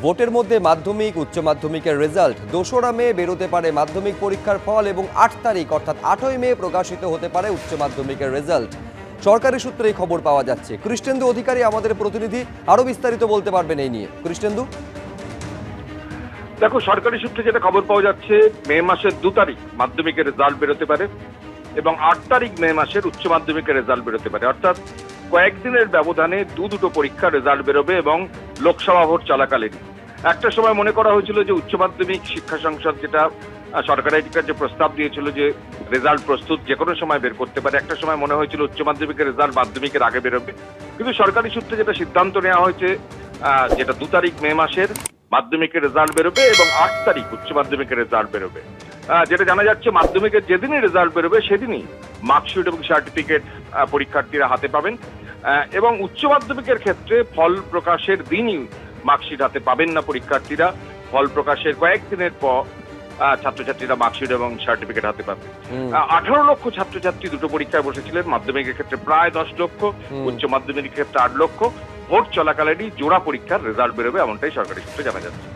ভোটের মধ্যে মাধ্যমিক উচ্চ মাধ্যমিকের রেজাল্ট 2রা মে বেরোতে পারে মাধ্যমিক পরীক্ষার ফল এবং 8 তারিখ অর্থাৎ 8ই মে প্রকাশিত হতে পারে উচ্চ মাধ্যমিকের রেজাল্ট। সরকারি সূত্রে এই খবর পাওয়া যাচ্ছে। কৃষ্ণেন্দু অধিকারী আমাদের প্রতিনিধি আরো বিস্তারিত বলতে পারবেন এই নিয়ে। কৃষ্ণেন্দু, দেখো, সরকারি সূত্রে যেটা খবর পাওয়া যাচ্ছে, মে মাসের 2 তারিখ মাধ্যমিকের রেজাল্ট বেরোতে পারে এবং 8 তারিখ মে মাসের উচ্চ মাধ্যমিকের রেজাল্ট বেরোতে পারে। অর্থাৎ কয়েকদিনের ব্যবধানে দুটো পরীক্ষার রেজাল্ট বেরোবে এবং লোকসভা ভোট চলাকালীন। একটা সময় মনে করা হয়েছিল যে উচ্চ মাধ্যমিক শিক্ষা সংসদ, যেটা সরকারের কাছে প্রস্তাব দিয়েছিল যে রেজাল্ট প্রস্তুত যে কোনো সময় বের করতে পারে, একটা সময় মনে হয়েছিল উচ্চ মাধ্যমিকের রেজাল্ট মাধ্যমিকের আগে বেরোবে। কিন্তু সরকারি সূত্রে যেটা সিদ্ধান্ত নেওয়া হয়েছে, যেটা 2 তারিখ মে মাসের মাধ্যমিকের রেজাল্ট বেরোবে এবং 8 তারিখ উচ্চ মাধ্যমিকের রেজাল্ট বেরোবে। যেটা জানা যাচ্ছে, মাধ্যমিকের যেদিনই রেজাল্ট বেরোবে সেদিনই মার্কশিট এবং সার্টিফিকেট পরীক্ষার্থীরা হাতে পাবেন এবং উচ্চ মাধ্যমিকের ক্ষেত্রে ফল প্রকাশের দিনই মার্কশিট হাতে পাবেন না পরীক্ষার্থীরা। ফল প্রকাশের কয়েকদিনের পর ছাত্রছাত্রীরা মার্কশিট এবং সার্টিফিকেট হাতে পাবে। 18 লক্ষ ছাত্রছাত্রী দুটো পরীক্ষায় বসেছিলেন। মাধ্যমিকের ক্ষেত্রে প্রায় 10 লক্ষ, উচ্চ মাধ্যমিকের ক্ষেত্রে 8 লক্ষ। ভোট চলাকালীনই জোড়া পরীক্ষার রেজাল্ট বেরোবে, এমনটাই সরকারি সূত্রে জানা যাচ্ছে।